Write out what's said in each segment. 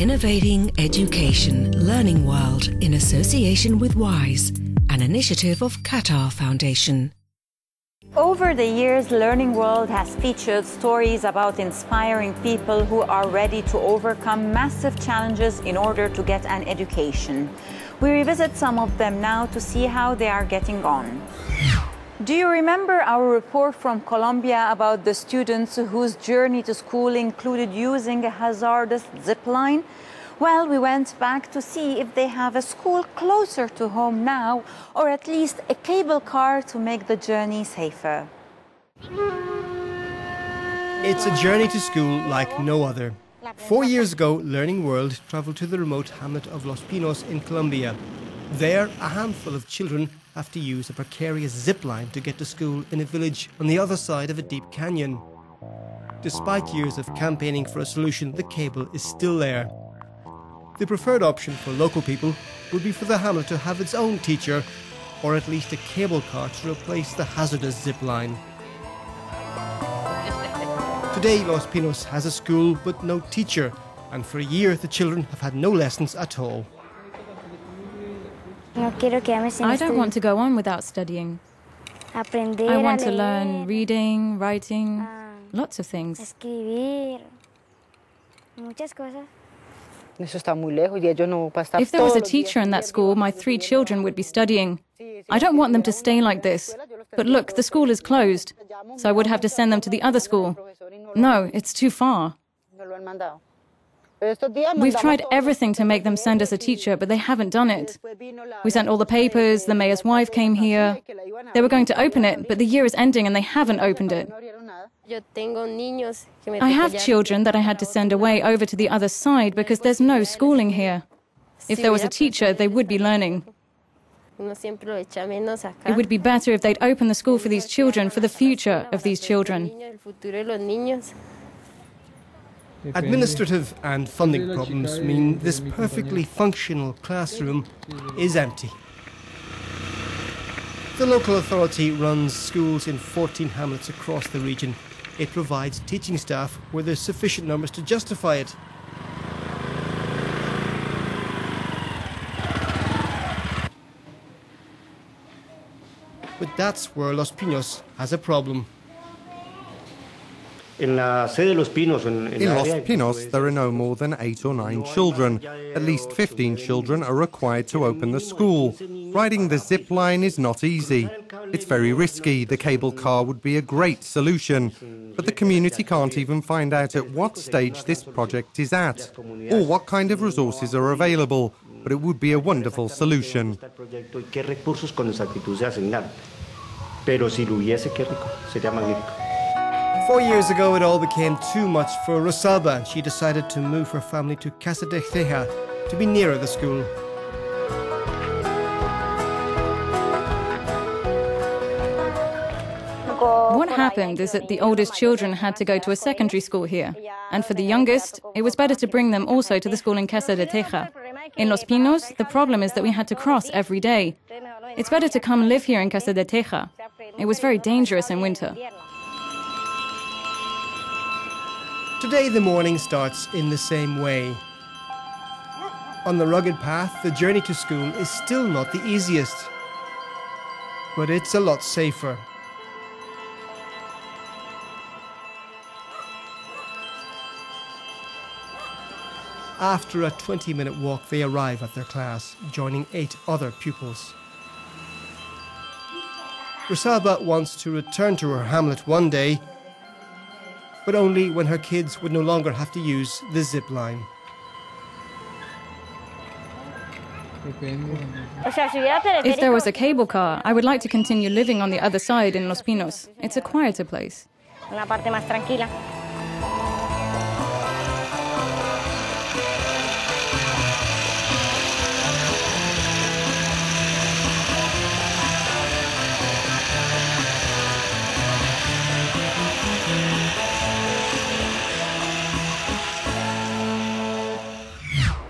Innovating Education Learning World in association with WISE, an initiative of Qatar Foundation. Over the years, Learning World has featured stories about inspiring people who are ready to overcome massive challenges in order to get an education. We revisit some of them now to see how they are getting on. Do you remember our report from Colombia about the students whose journey to school included using a hazardous zip line? Well, we went back to see if they have a school closer to home now, or at least a cable car to make the journey safer. It's a journey to school like no other. 4 years ago, Learning World travelled to the remote hamlet of Los Pinos in Colombia. There, a handful of children have to use a precarious zip line to get to school in a village on the other side of a deep canyon. Despite years of campaigning for a solution, the cable is still there. The preferred option for local people would be for the hamlet to have its own teacher, or at least a cable car to replace the hazardous zip line. Today, Los Pinos has a school but no teacher, and for a year the children have had no lessons at all. I don't want to go on without studying. I want to learn reading, writing, lots of things. If there was a teacher in that school, my 3 children would be studying. I don't want them to stay like this. But look, the school is closed, so I would have to send them to the other school. No, it's too far. We've tried everything to make them send us a teacher, but they haven't done it. We sent all the papers, the mayor's wife came here. They were going to open it, but the year is ending and they haven't opened it. I have children that I had to send away over to the other side because there's no schooling here. If there was a teacher, they would be learning. It would be better if they'd open the school for these children, for the future of these children. Administrative and funding problems mean this perfectly functional classroom is empty. The local authority runs schools in 14 hamlets across the region. It provides teaching staff where there's sufficient numbers to justify it. But that's where Los Pinos has a problem. In Los Pinos, there are no more than 8 or 9 children. At least 15 children are required to open the school. Riding the zip line is not easy. It's very risky. The cable car would be a great solution. But the community can't even find out at what stage this project is at, or what kind of resources are available. But it would be a wonderful solution. 4 years ago, it all became too much for Rosalba, and she decided to move her family to Casa de Ceja to be nearer the school. What happened is that the oldest children had to go to a secondary school here. And for the youngest, it was better to bring them also to the school in Casa de Ceja. In Los Pinos, the problem is that we had to cross every day. It's better to come live here in Casa de Ceja. It was very dangerous in winter. Today the morning starts in the same way. On the rugged path, the journey to school is still not the easiest, but it's a lot safer. After a 20-minute walk, they arrive at their class, joining 8 other pupils. Rosalba wants to return to her hamlet one day, but only when her kids would no longer have to use the zip line. If there was a cable car, I would like to continue living on the other side in Los Pinos. It's a quieter place.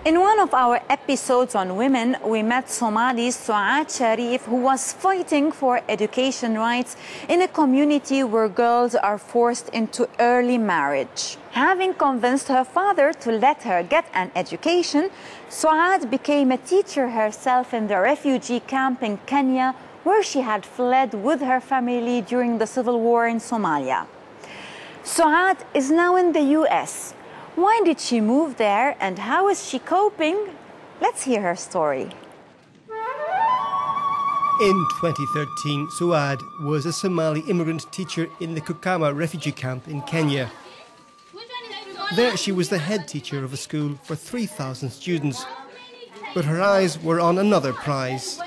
In one of our episodes on women, we met Somali's Suad Sharif, who was fighting for education rights in a community where girls are forced into early marriage. Having convinced her father to let her get an education, Suad became a teacher herself in the refugee camp in Kenya, where she had fled with her family during the civil war in Somalia. Suad is now in the US. Why did she move there and how is she coping? Let's hear her story. In 2013, Suad was a Somali immigrant teacher in the Kukama refugee camp in Kenya. There she was the head teacher of a school for 3,000 students. But her eyes were on another prize.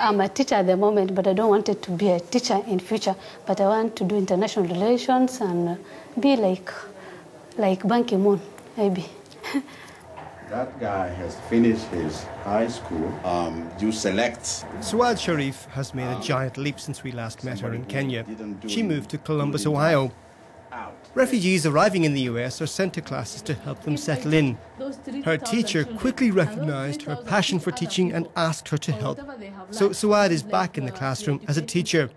I'm a teacher at the moment, but I don't want to be a teacher in future. But I want to do international relations and be like Ban Ki-moon, maybe. That guy has finished his high school. You select. Suad Sharif has made a giant leap since we last met her in Kenya. She moved to Columbus, Ohio. Refugees arriving in the US are sent to classes to help them settle in. Her teacher quickly recognized her passion for teaching and asked her to help. So Suad is back in the classroom as a teacher.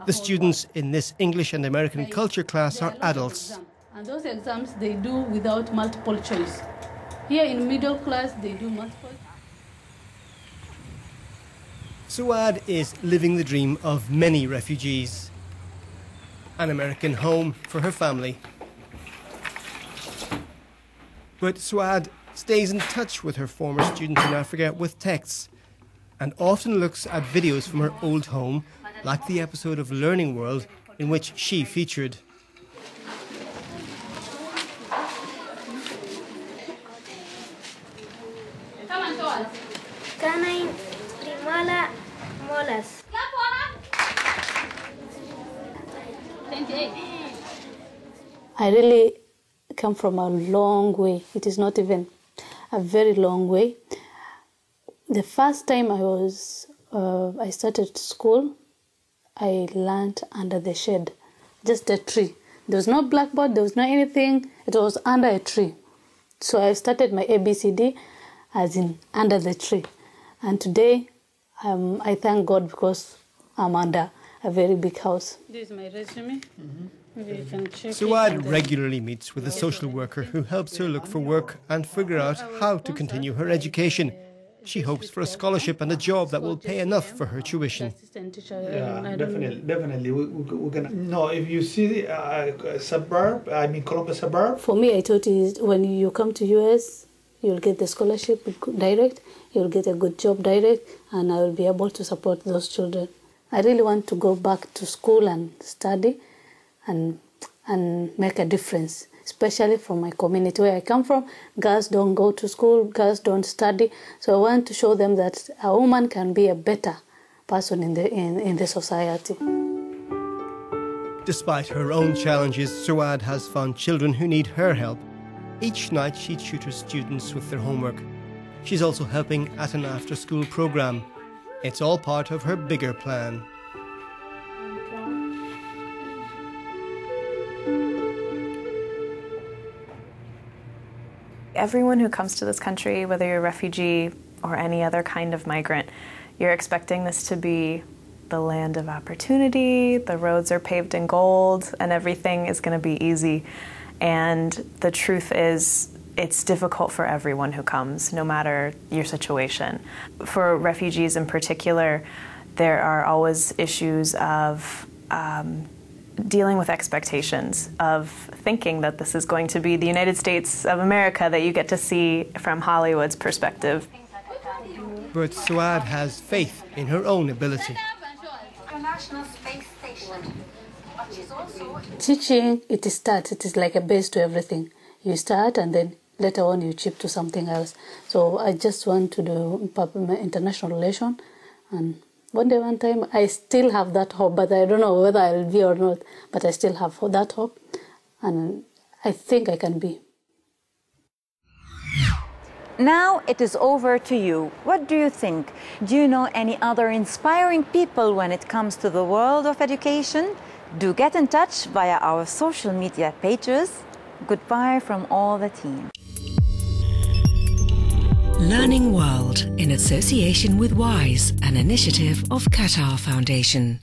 The students in this English and American culture class are adults. And those exams they do without multiple choice. Here in middle class they do multiple. Suad is living the dream of many refugees. An American home for her family. But Suad stays in touch with her former students in Africa with texts and often looks at videos from her old home, like the episode of Learning World in which she featured. I really come from a long way. It is not even a very long way. The first time I started school, I learned under the shade, just a tree. There was no blackboard, there was no anything. It was under a tree. So I started my ABCD as in under the tree. And today, I thank God because I'm under a very big house. This is my resume. Suad regularly meets with a social worker who helps her look for work and figure out how to continue her education. She hopes for a scholarship and a job that will pay enough for her tuition. Yeah, definitely. We're gonna. No, if you see Columbus suburb. For me, I thought when you come to US, you'll get the scholarship direct, you'll get a good job direct, and I will be able to support those children. I really want to go back to school and study and make a difference, especially from my community where I come from. Girls don't go to school, girls don't study. So I want to show them that a woman can be a better person in the society. Despite her own challenges, Suad has found children who need her help. Each night she tutors students with their homework. She's also helping at an after-school program. It's all part of her bigger plan. Everyone who comes to this country, whether you're a refugee or any other kind of migrant, you're expecting this to be the land of opportunity, the roads are paved in gold, and everything is going to be easy. And the truth is, it's difficult for everyone who comes, no matter your situation. For refugees in particular, there are always issues of dealing with expectations, of thinking that this is going to be the United States of America that you get to see from Hollywood's perspective. But Suad has faith in her own ability. Teaching, it is like a base to everything. You start and then later on you chip to something else. So I just want to do international relation, and one time I still have that hope, but I don't know whether I'll be or not, but I still have that hope, and I think I can be. Now it is over to you. What do you think? Do you know any other inspiring people when it comes to the world of education? Do get in touch via our social media pages. Goodbye from all the team. Learning World in association with WISE, an initiative of Qatar Foundation.